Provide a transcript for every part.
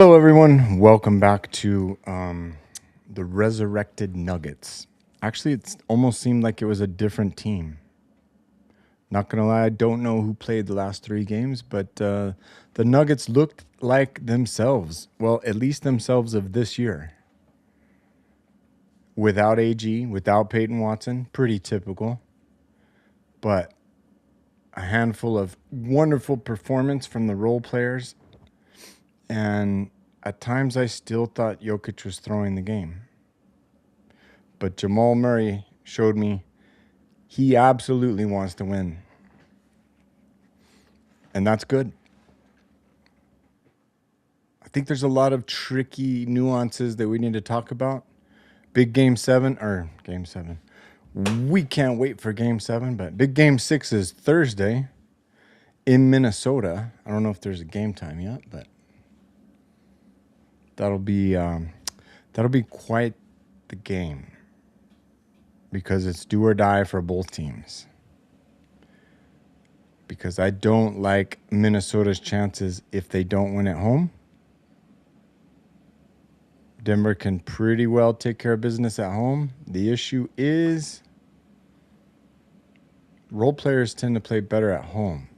Hello, everyone. Welcome back to the Resurrected Nuggets. Actually, it almost seemed like it was a different team. Not gonna lie, I don't know who played the last three games, but the Nuggets looked like themselves. Well, at least themselves of this year. Without AG, without Peyton Watson, pretty typical. But a handful of wonderful performance from the role players. And at times I still thought Jokic was throwing the game. But Jamal Murray showed me he absolutely wants to win. And that's good. I think there's a lot of tricky nuances that we need to talk about. Big game 7, or game 7. We can't wait for game 7, but big game 6 is Thursday in Minnesota. I don't know if there's a game time yet, but that'll be quite the game because it's do or die for both teams. Because I don't like Minnesota's chances if they don't win at home. Denver can pretty well take care of business at home. The issue is role players tend to play better at home.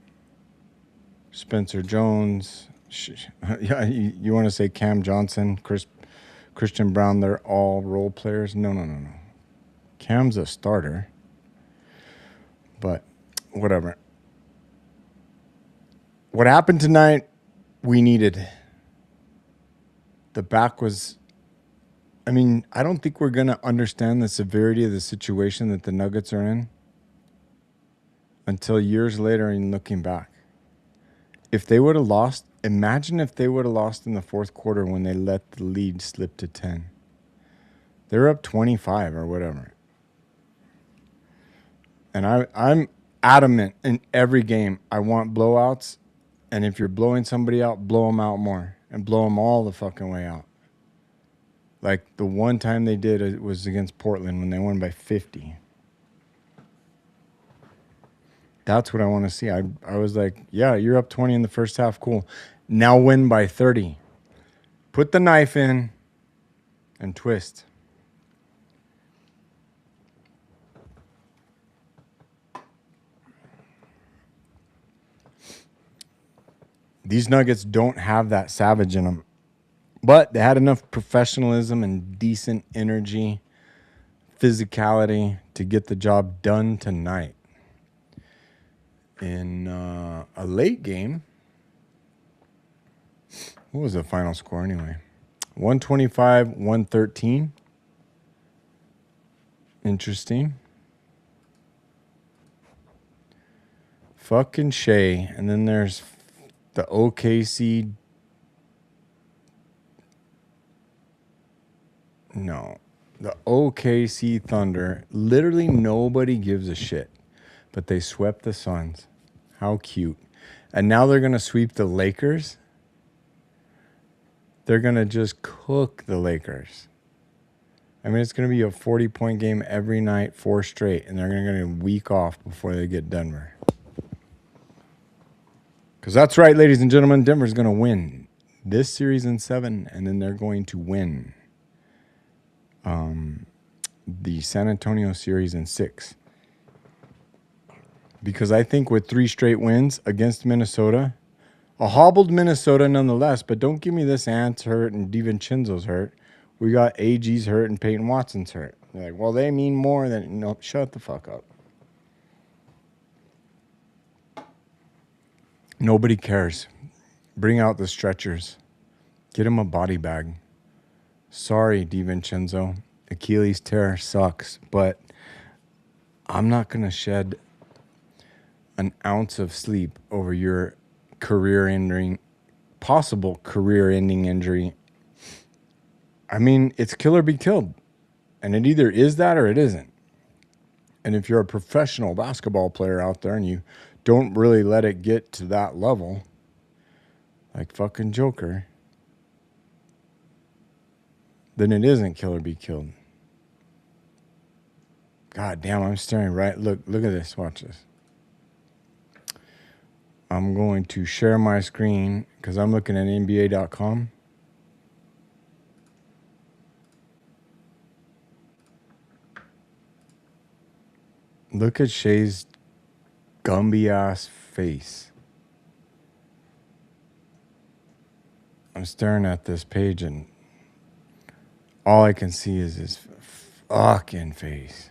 Spencer Jones, yeah, you want to say Cam Johnson, Christian Brown, they're all role players? No. Cam's a starter. But whatever. What happened tonight, we needed. The back was... I mean, I don't think we're going to understand the severity of the situation that the Nuggets are in until years later in looking back. If they would have lost, imagine if they would have lost in the fourth quarter when they let the lead slip to 10. They're up 25 or whatever. And I'm adamant in every game. I want blowouts. And if you're blowing somebody out, blow them out more. And blow them all the fucking way out. Like the one time they did it was against Portland when they won by 50. That's what I want to see. I was like, yeah, you're up 20 in the first half. Cool. Now win by 30. Put the knife in and twist. These Nuggets don't have that savage in them. But they had enough professionalism and decent energy, physicality to get the job done tonight. In a late game, what was the final score anyway? 125, 113. Interesting. Fucking Shea. And then there's the OKC... No. The OKC Thunder, literally nobody gives a shit. But they swept the Suns. How cute. And now they're going to sweep the Lakers. They're going to just cook the Lakers. I mean, it's going to be a 40-point game every night, 4 straight. And they're going to get a week off before they get Denver. Because that's right, ladies and gentlemen. Denver's going to win this series in 7. And then they're going to win the San Antonio series in 6. Because I think with 3 straight wins against Minnesota, a hobbled Minnesota nonetheless, but don't give me this Ant's hurt and DiVincenzo's hurt. We got AG's hurt and Peyton Watson's hurt. You're like, well, they mean more than... No, shut the fuck up. Nobody cares. Bring out the stretchers. Get him a body bag. Sorry, DiVincenzo. Achilles tear sucks, but I'm not going to shed an ounce of sleep over your possible career-ending injury. I mean, it's kill or be killed. And it either is that or it isn't. And if you're a professional basketball player out there and you don't really let it get to that level, like fucking Joker, then it isn't kill or be killed. God damn, I'm staring right. Look at this. Watch this. I'm going to share my screen because I'm looking at NBA.com. Look at Shay's Gumby ass face. I'm staring at this page and all I can see is his fucking face.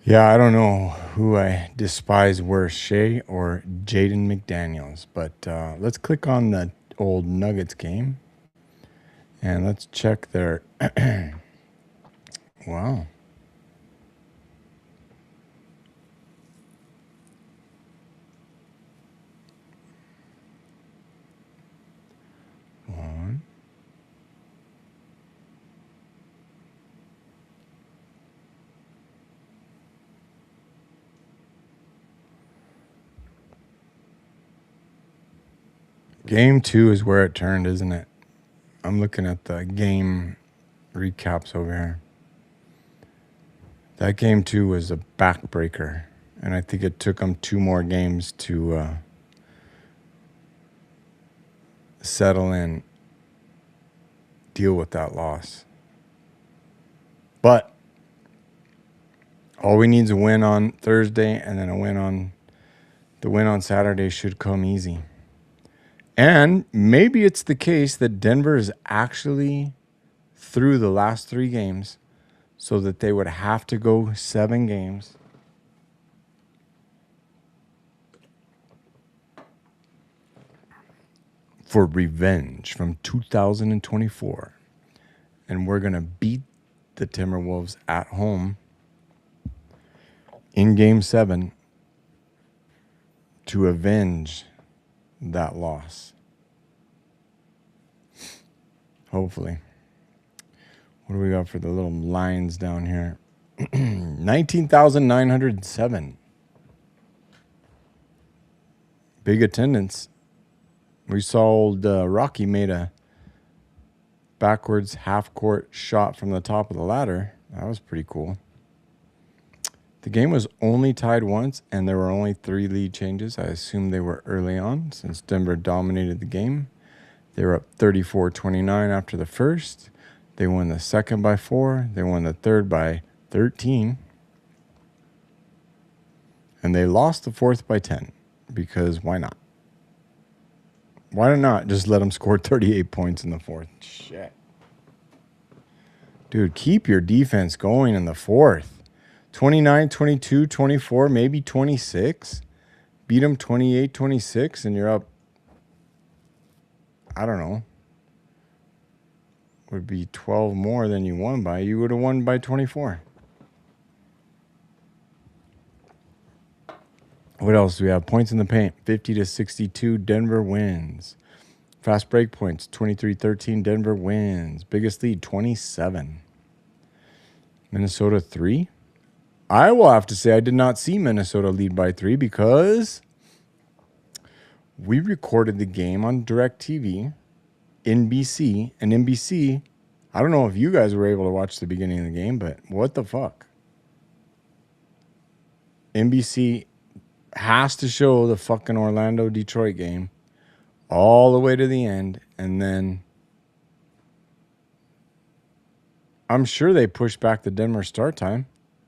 Yeah, I don't know who I despise worse, Shay or Jaden McDaniels. But let's click on the old Nuggets game. And let's check their... Wow. One. Game 2 is where it turned, isn't it? I'm looking at the game recaps over here. That game 2 was a backbreaker. And I think it took them 2 more games to settle in, deal with that loss. But all we need is a win on Thursday, and then the win on Saturday should come easy. And maybe it's the case that Denver is actually through the last 3 games so that they would have to go 7 games. For revenge from 2024. And we're going to beat the Timberwolves at home in Game 7 to avenge that loss. Hopefully. What do we got for the little lines down here? 19,907. Big attendance. We saw old Rocky made a backwards half-court shot from the top of the ladder. That was pretty cool. The game was only tied once, and there were only 3 lead changes. I assume they were early on, since Denver dominated the game. They were up 34-29 after the first. They won the second by 4. They won the third by 13. And they lost the fourth by 10, because why not? Why not just let them score 38 points in the fourth? Shit. Dude, keep your defense going in the fourth. 29, 22, 24, maybe 26. Beat them 28, 26, and you're up, I don't know. Would be 12 more than you won by. You would have won by 24. What else do we have? Points in the paint, 50-62. Denver wins. Fast break points, 23-13. Denver wins. Biggest lead, 27. Minnesota 3. I will have to say I did not see Minnesota lead by 3 because we recorded the game on DirecTV, NBC, and NBC. I don't know if you guys were able to watch the beginning of the game, but what the fuck? NBC has to show the fucking Orlando-Detroit game all the way to the end, and then I'm sure they pushed back the Denver start time.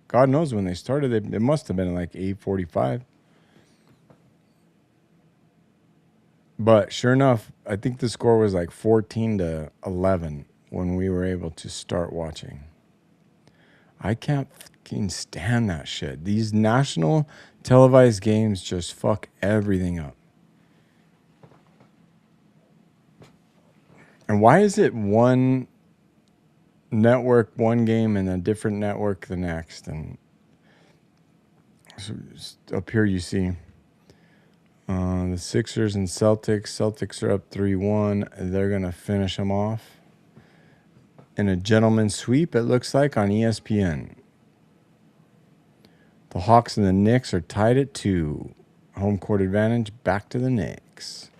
God knows when they started. It must have been like 8:45. But sure enough, I think the score was like 14-11 when we were able to start watching. I can't fucking stand that shit. These national televised games just fuck everything up. And why is it one network one game and a different network the next? And so up here you see the Sixers and Celtics. Celtics are up 3-1. They're going to finish them off in a gentleman's sweep, it looks like, on ESPN. The Hawks and the Knicks are tied at 2. Home court advantage, back to the Knicks.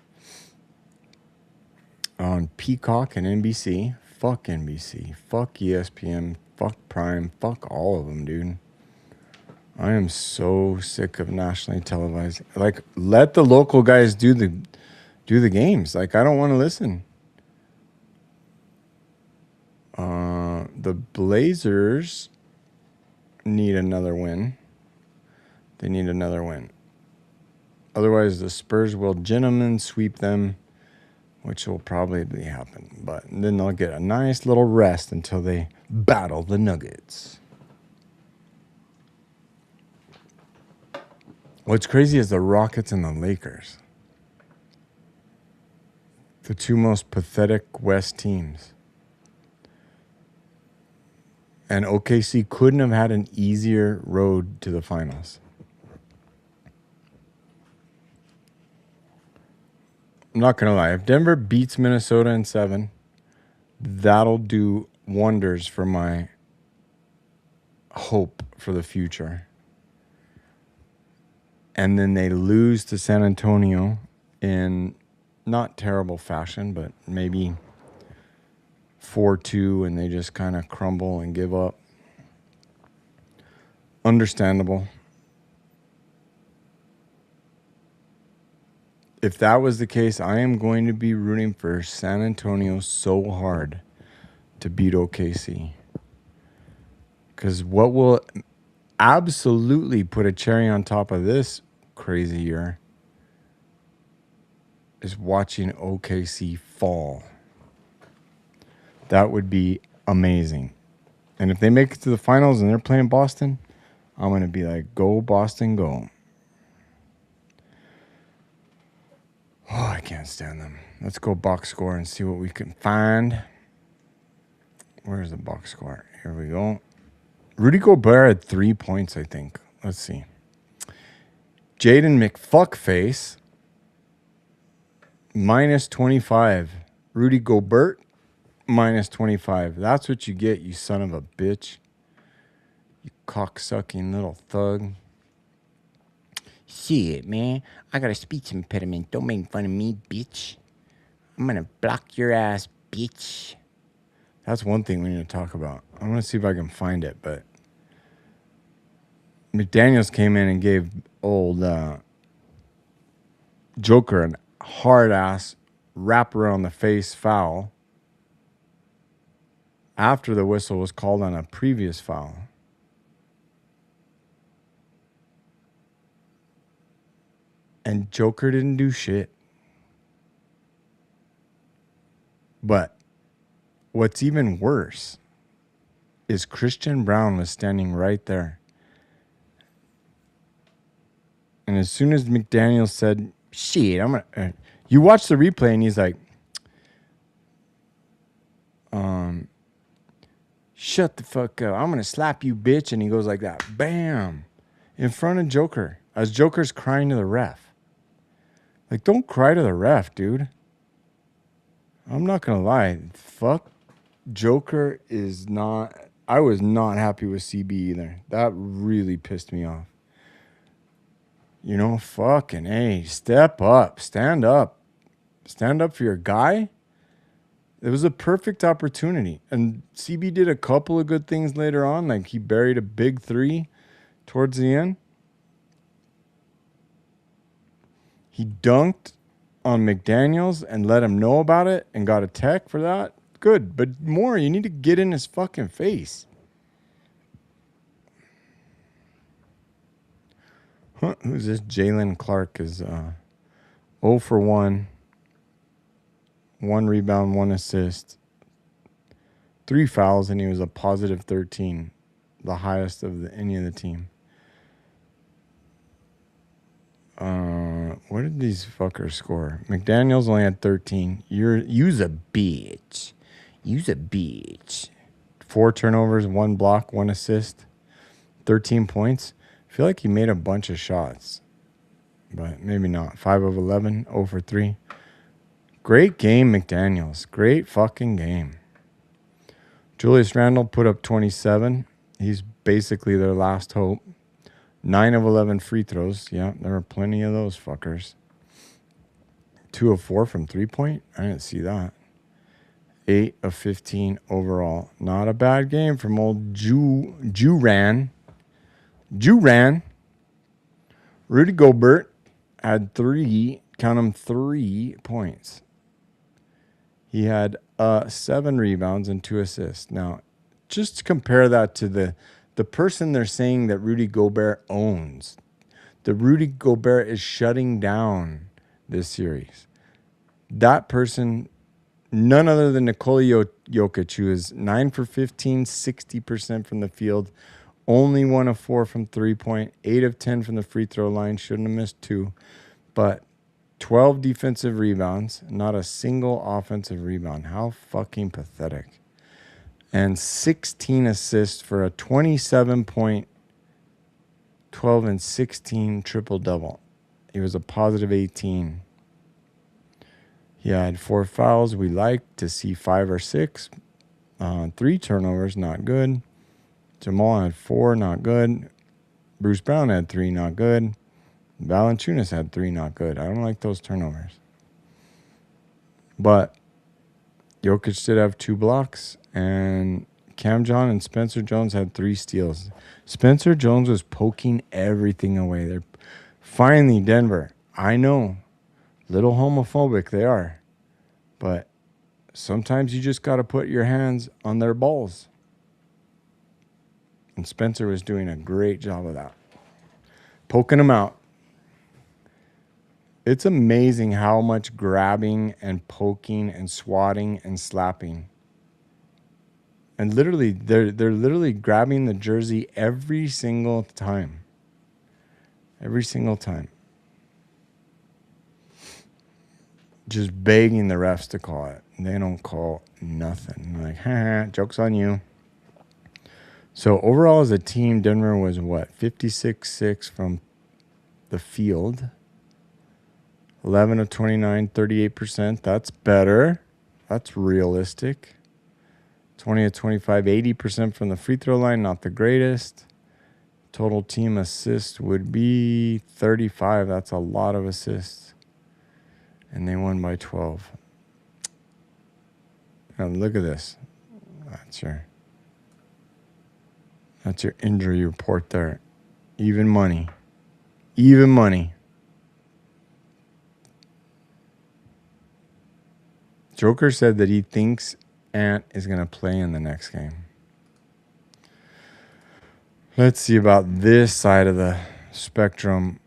On Peacock and NBC. Fuck NBC. Fuck ESPN. Fuck Prime. Fuck all of them, dude. I am so sick of nationally televised. Like, let the local guys do the games. Like, I don't want to listen. The Blazers need another win. They need another win. Otherwise, the Spurs will gentlemen sweep them, which will probably happen. But then they'll get a nice little rest until they battle the Nuggets. What's crazy is the Rockets and the Lakers. The two most pathetic West teams. And OKC couldn't have had an easier road to the finals. I'm not going to lie. If Denver beats Minnesota in 7, that'll do wonders for my hope for the future. And then they lose to San Antonio in not terrible fashion, but maybe 4-2, and they just kind of crumble and give up. Understandable. If that was the case, I am going to be rooting for San Antonio so hard to beat OKC. Because what will absolutely put a cherry on top of this crazy year is watching OKC fall. That would be amazing. And if they make it to the finals and they're playing Boston, I'm going to be like, go Boston, go. Oh, I can't stand them. Let's go box score and see what we can find. Where's the box score? Here we go. Rudy Gobert had 3 points, I think. Let's see. Jaden McFuckface, minus 25. Rudy Gobert, minus 25. That's what you get, you son of a bitch. You cocksucking little thug. Shit, man. I got a speech impediment. Don't make fun of me, bitch. I'm going to block your ass, bitch. That's one thing we need to talk about. I'm going to see if I can find it, but McDaniels came in and gave old Joker an hard-ass wrap around the face foul after the whistle was called on a previous foul. And Joker didn't do shit. But what's even worse is Christian Brown was standing right there. And as soon as McDaniels said, shit, I'm going to... you watch the replay and he's like, shut the fuck up. I'm going to slap you, bitch. And he goes like that. Bam. In front of Joker. As Joker's crying to the ref. Like, don't cry to the ref, dude. I'm not going to lie. Fuck. Joker is not... I was not happy with CB either. That really pissed me off. You know, fucking, hey, step up. Stand up. Stand up for your guy. It was a perfect opportunity. And CB did a couple of good things later on. Like, he buried a big 3 towards the end. He dunked on McDaniels and let him know about it and got a tech for that. Good. But more, you need to get in his fucking face. Huh, who's this? Jalen Clark is 0 for 1. 1 rebound, 1 assist. 3 fouls, and he was a positive 13. The highest of any of the team. What did these fuckers score? McDaniels only had 13. You's a bitch. You's a bitch. 4 turnovers, 1 block, 1 assist. 13 points. I feel like he made a bunch of shots. But maybe not. 5 of 11, 0 for 3. Great game, McDaniels. Great fucking game. Julius Randle put up 27. He's basically their last hope. 9 of 11 free throws. Yeah, there were plenty of those fuckers. 2 of 4 from 3-point. I didn't see that. 8 of 15 overall. Not a bad game from old Juran. Rudy Gobert had 3, count them, 3 points. He had 7 rebounds and 2 assists. Now, just compare that to the person they're saying that Rudy Gobert owns. The Rudy Gobert is shutting down this series. That person, none other than Nikola Jokic, who is 9 for 15, 60% from the field, only 1 of 4 from 3-point, 8 of 10 from the free throw line, shouldn't have missed 2, but 12 defensive rebounds, not a single offensive rebound. How fucking pathetic. And 16 assists for a 27-point, 12 and 16 triple-double. He was a positive 18. He had 4 fouls. We like to see 5 or 6. 3 turnovers, not good. Jamal had 4, not good. Bruce Brown had 3, not good. Valanciunas had 3, not good. I don't like those turnovers. But Jokic did have 2 blocks, and Cam John and Spencer Jones had 3 steals. Spencer Jones was poking everything away. They're finally Denver. I know, little homophobic they are, but sometimes you just got to put your hands on their balls. And Spencer was doing a great job of that, poking them out. It's amazing how much grabbing and poking and swatting and slapping. And literally, they're literally grabbing the jersey every single time. Every single time. Just begging the refs to call it. They don't call nothing. Like, ha, joke's on you. So overall as a team, Denver was what? 56-6 from the field. 11 of 29, 38%. That's better. That's realistic. 20 of 25, 80% from the free throw line. Not the greatest. Total team assist would be 35. That's a lot of assists. And they won by 12. Now look at this. That's your injury report there. Even money. Even money. Joker said that he thinks Ant is going to play in the next game. Let's see about this side of the spectrum.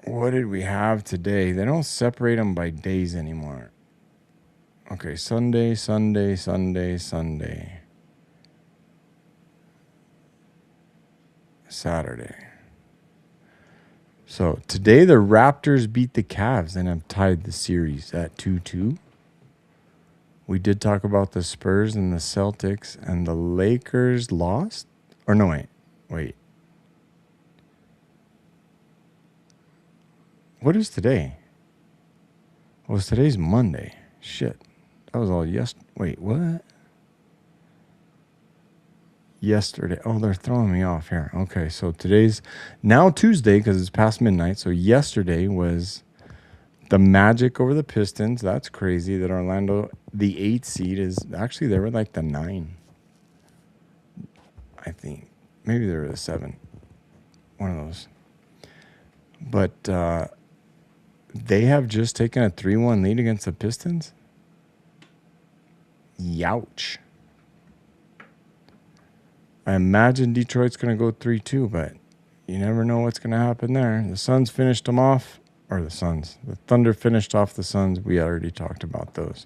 What did we have today? They don't separate them by days anymore. Okay, Sunday, Sunday, Sunday, Sunday. Saturday. So today the Raptors beat the Cavs and have tied the series at 2-2. We did talk about the Spurs and the Celtics, and the Lakers lost. Or no, wait. What is today? Well, today's Monday. Shit. That was all Wait, what? Yesterday. Oh, they're throwing me off here. Okay, so today's now Tuesday because it's past midnight. So yesterday was the Magic over the Pistons. That's crazy that Orlando, the 8th seed, is actually they were like the 9. I think. Maybe they were the 7. One of those. But they have just taken a 3-1 lead against the Pistons. Youch. I imagine Detroit's going to go 3-2, but you never know what's going to happen there. The Suns finished them off, or the Thunder finished off the Suns. We already talked about those.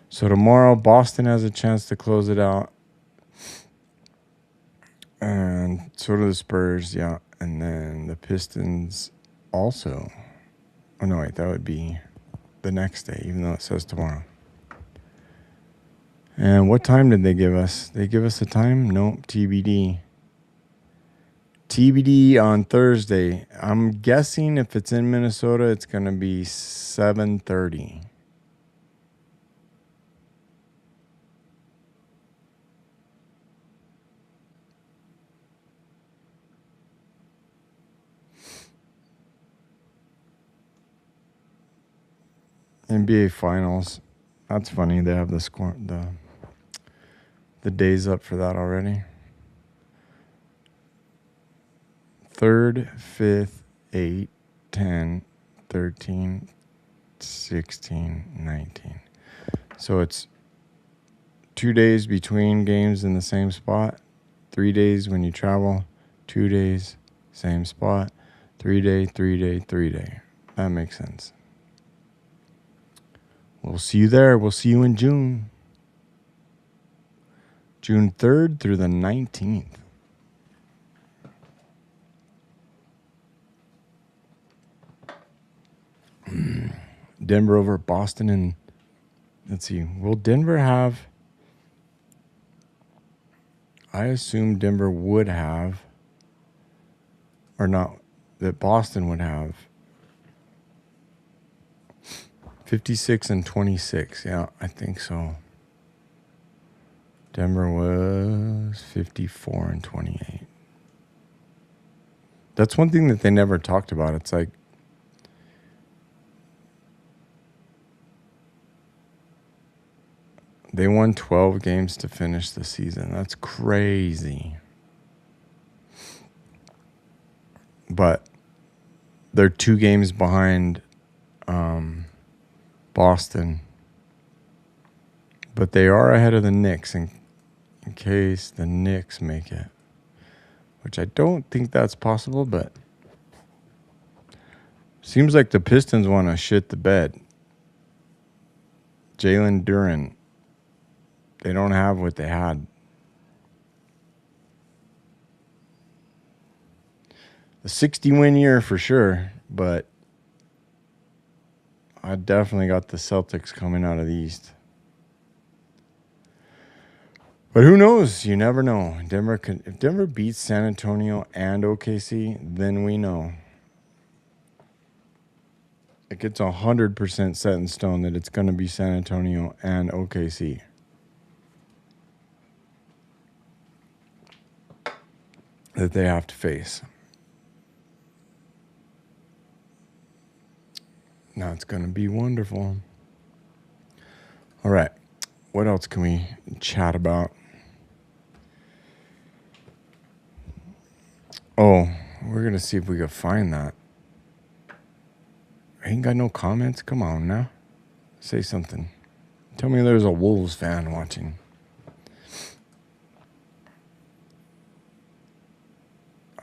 So tomorrow, Boston has a chance to close it out. And so do the Spurs, yeah. And then the Pistons also. Oh, no, wait, that would be the next day, even though it says tomorrow. And what time did they give us? They give us a time? Nope, TBD. TBD on Thursday. I'm guessing if it's in Minnesota, it's going to be 7:30. NBA Finals. That's funny. They have the days up for that already. 3rd, 5th, 8, 10, 13, 16, 19. So it's 2 days between games in the same spot. 3 days when you travel. 2 days, same spot. 3 day, 3 day, 3 day. That makes sense. We'll see you there. We'll see you in June. June 3rd through the 19th. Denver over Boston, and let's see. Will Denver have... I assume Denver would have, or not, that Boston would have 56 and 26. Yeah, I think so. Denver was 54 and 28. That's one thing that they never talked about. It's like, they won 12 games to finish the season. That's crazy. But they're 2 games behind Boston. But they are ahead of the Knicks in case the Knicks make it. Which I don't think that's possible, but seems like the Pistons want to shit the bed. Jalen Duren. They don't have what they had. A 60-win year for sure, but I definitely got the Celtics coming out of the East. But who knows? You never know. If Denver beats San Antonio and OKC, then we know. It gets 100% set in stone that it's going to be San Antonio and OKC. That they have to face. Now it's going to be wonderful. All right. What else can we chat about? Oh, we're going to see if we can find that. I ain't got no comments. Come on now. Say something. Tell me there's a Wolves fan watching.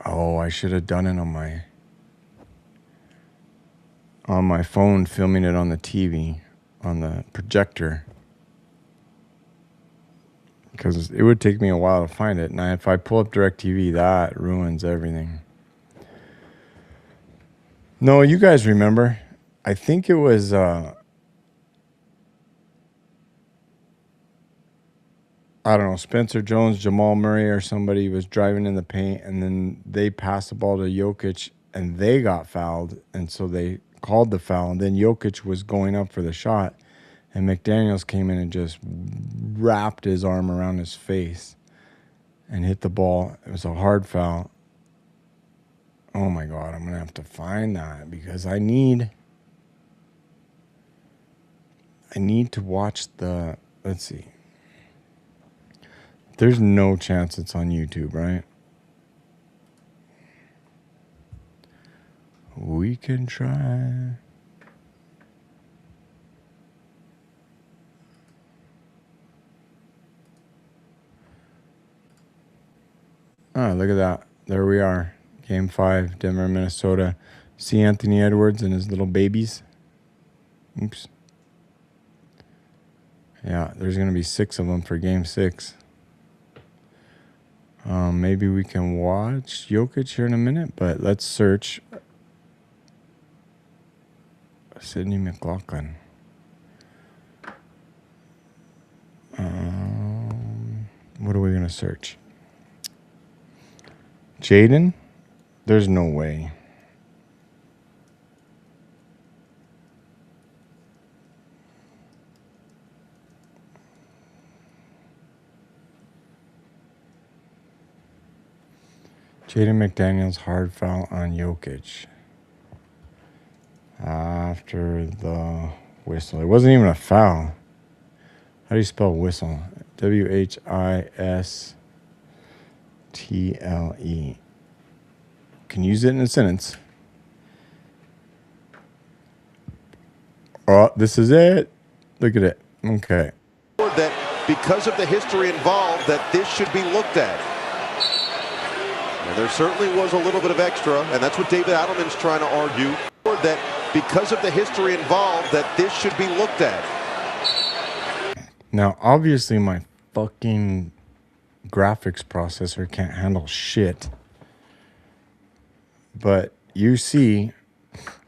Oh, I should have done it on my phone, filming it on the TV, on the projector. Because it would take me a while to find it. And if I pull up DirecTV, that ruins everything. No, you guys remember. I think it was... I don't know, Spencer Jones, Jamal Murray, or somebody was driving in the paint, and then they passed the ball to Jokic, and they got fouled, and so they called the foul, and then Jokic was going up for the shot, and McDaniels came in and just wrapped his arm around his face and hit the ball. It was a hard foul. Oh, my God, I'm going to have to find that because I need to watch the, let's see. There's no chance it's on YouTube, right? We can try. Oh, look at that. There we are. Game 5, Denver, Minnesota. See Anthony Edwards and his little babies. Oops. Yeah, there's going to be 6 of them for Game 6. Maybe we can watch Jokic here in a minute, but let's search Sidney McLaughlin. What are we going to search? Jaden? There's no way. Jaden McDaniels hard foul on Jokic. After the whistle. It wasn't even a foul. How do you spell whistle? Whistle. can use it in a sentence. Oh, this is it. Look at it. Okay. That because of the history involved, that this should be looked at. And there certainly was a little bit of extra, and that's what David Adelman's trying to argue. That because of the history involved, that this should be looked at. Now, obviously, my fucking graphics processor can't handle shit. But you see,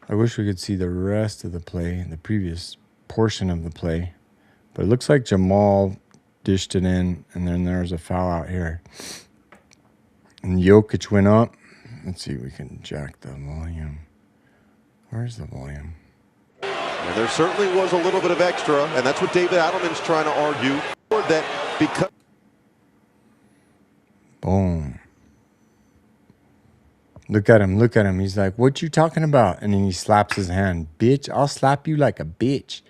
I wish we could see the rest of the play, the previous portion of the play. But it looks like Jamal dished it in, and then there's a foul out here. And Jokic went up. Let's see if we can jack the volume. Where's the volume? And there certainly was a little bit of extra, and that's what David Adelman's trying to argue. That because... Boom. Look at him, look at him. He's like, what you talking about? And then he slaps his hand. Bitch, I'll slap you like a bitch.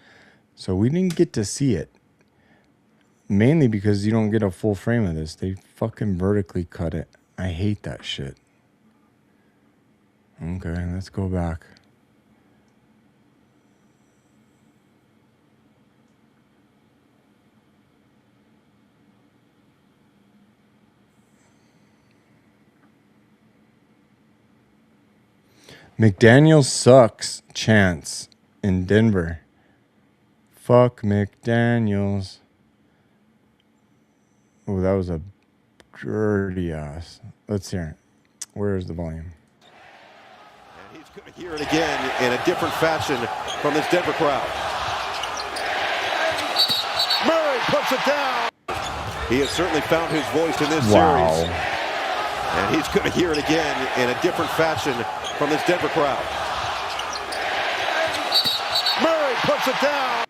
So we didn't get to see it. Mainly because you don't get a full frame of this. They fucking vertically cut it. I hate that shit. Okay, let's go back. McDaniels sucks chance in Denver. Fuck McDaniels. Oh, that was a dirty ass. Let's hear it. Where is the volume? And he's going to hear it again in a different fashion from this Denver crowd. Murray puts it down. He has certainly found his voice in this series. And he's going to hear it again in a different fashion from this Denver crowd. Murray puts it down.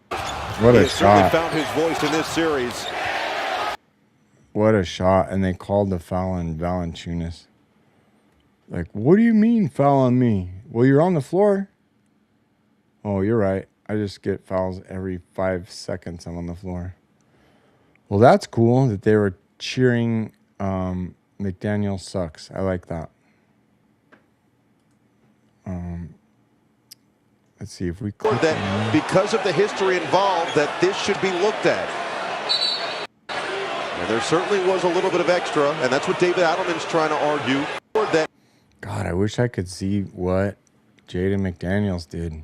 What a shot. He has certainly shot. found his voice in this series. What a shot. And they called the foul on Valanciunas. Like, what do you mean foul on me? Well, you're on the floor. Oh, you're right. I just get fouls every 5 seconds I'm on the floor. Well, that's cool that they were cheering McDaniel sucks. I like that. Let's see if we click that because of the history involved, that this should be looked at. And there certainly was a little bit of extra, and that's what David Adelman's trying to argue. That God, I wish I could see what Jaden McDaniels did.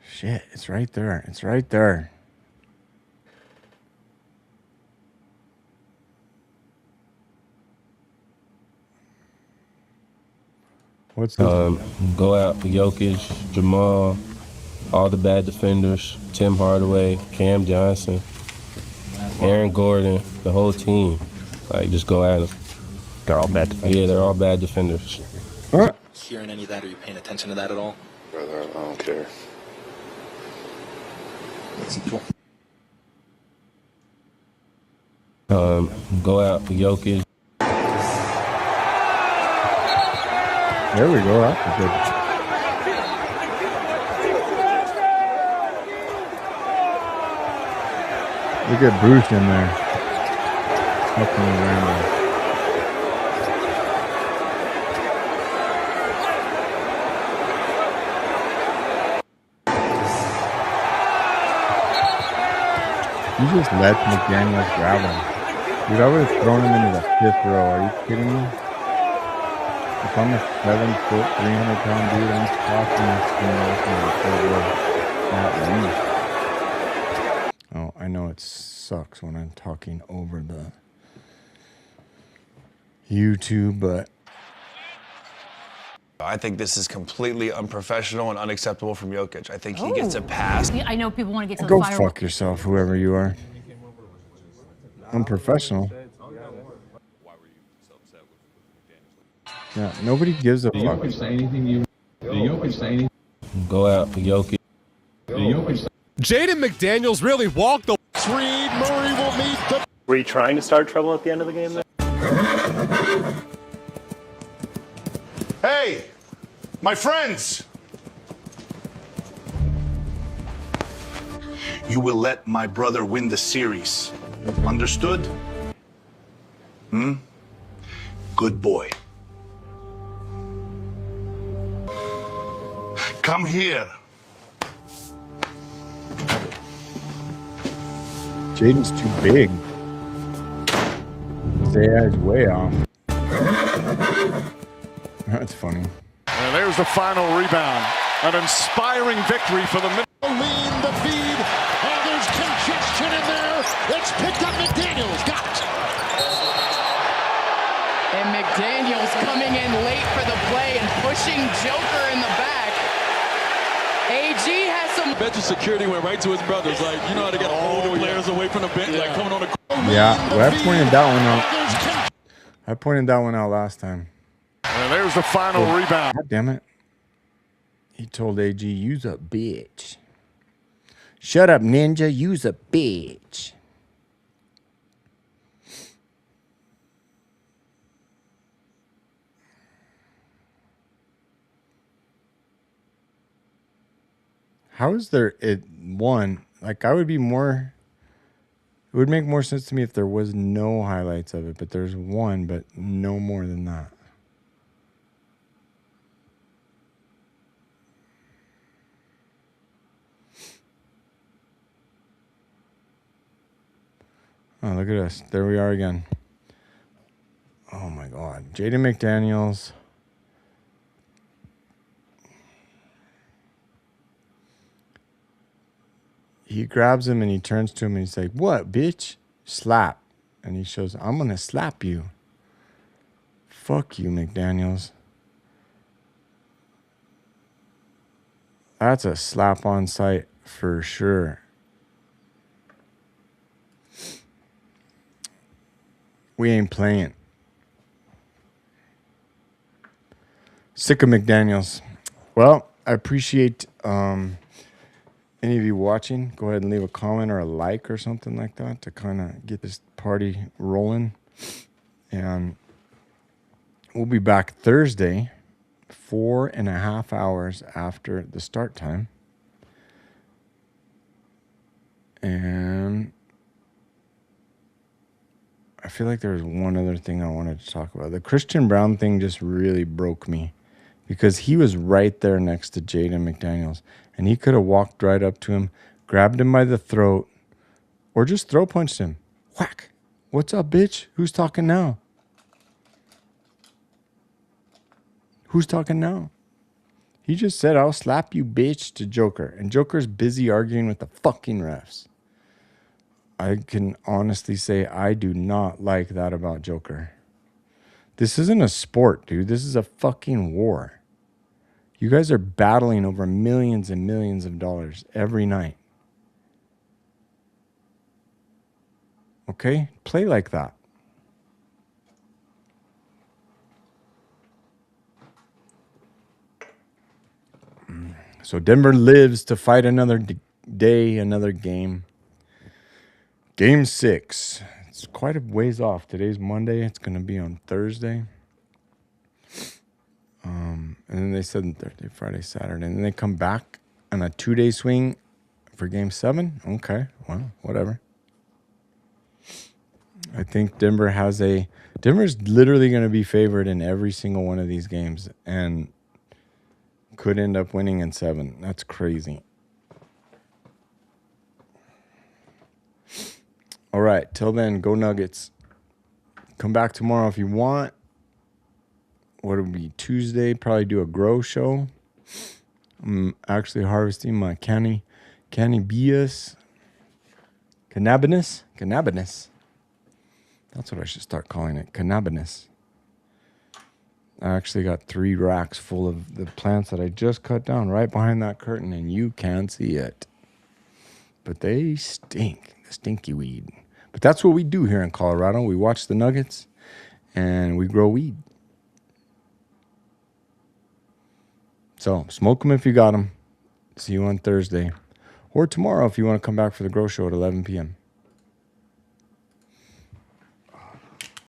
Shit, it's right there. It's right there. What's this? Go out for Jokic, Jamal, all the bad defenders, Tim Hardaway, Cam Johnson, Aaron Gordon, the whole team. Like, just go at them. They're all bad defenders. Yeah, they're all bad defenders. Hearing any of that? Are you paying attention to that at all? Brother, I don't care. Cool. Go out for Jokic. There we go. That's good. Look at Bruce in there. Fucking around. You just let McDaniels grab him. Dude, I would have thrown him into the 5th row. Are you kidding me? If I'm a 7-foot, 300-pound dude, I'm talking this thing at least. Oh, I know it sucks when I'm talking over the YouTube, but I think this is completely unprofessional and unacceptable from Jokic. I think he gets a pass. I know people want to get to go the fire. fuck yourself, whoever you are. Unprofessional. Yeah, nobody gives a fuck. Jokic say anything you... Jokic say anything? Go out for Jokic. Jaden McDaniels really walked the... Reed Murray will meet the... Were you trying to start trouble at the end of the game there? Hey, my friends. you will let my brother win the series. Understood? Good boy. Come here. Jaden's too big. His AI is way off. That's funny. And there's the final rebound. An inspiring victory for the Lean the feed. Oh, there's congestion in there. It's picked up. McDaniels got it. And McDaniels coming in late for the play and pushing Joker in the back. AG has some. Bet you security went right to his brothers. Like, you know how to get all the players away from the bench, like coming on the. Yeah, well, I pointed that one out. I pointed that one out last time. And there's the final rebound. God damn it. He told AG, use a bitch. Shut up, ninja. Use a bitch. How is there one? Like, I would be more. It would make more sense to me if there was no highlights of it, but there's one, but no more than that. Oh, look at us. There we are again. Oh, my God. Jaden McDaniels. He grabs him and he turns to him and he's like, what, bitch? Slap. And he shows, I'm going to slap you. Fuck you, McDaniels. That's a slap on sight for sure. We ain't playing. Sick of McDaniels. Well, I appreciate any of you watching. Go ahead and leave a comment or a like or something like that to kind of get this party rolling. And we'll be back Thursday, 4.5 hours after the start time. And I feel like there was one other thing I wanted to talk about. The Christian Brown thing just really broke me because he was right there next to Jaden McDaniels. And he could have walked right up to him, grabbed him by the throat, or just throw punched him. Whack. What's up, bitch? Who's talking now? Who's talking now? He just said, I'll slap you, bitch, to Joker. And Joker's busy arguing with the fucking refs. I can honestly say I do not like that about Joker. This isn't a sport, dude. This is a fucking war. You guys are battling over millions and millions of dollars every night. Okay? Play like that. So Denver lives to fight another day, another game. Game 6. It's quite a ways off. Today's Monday. It's going to be on Thursday. And then they said Thursday, Friday, Saturday. And then they come back on a 2-day swing for Game 7. Okay. Well, whatever. I think Denver's literally going to be favored in every single one of these games and could end up winning in 7. That's crazy. All right. Till then, go Nuggets. Come back tomorrow if you want. What would be Tuesday? Probably do a grow show. I'm actually harvesting my cannabis. Cannabis. That's what I should start calling it. Cannabis. I actually got 3 racks full of the plants that I just cut down right behind that curtain, and you can't see it. But they stink. The stinky weed. But that's what we do here in Colorado. We watch the Nuggets, and we grow weed. So, smoke them if you got them. See you on Thursday. Or tomorrow if you want to come back for the Grow Show at 11 p.m.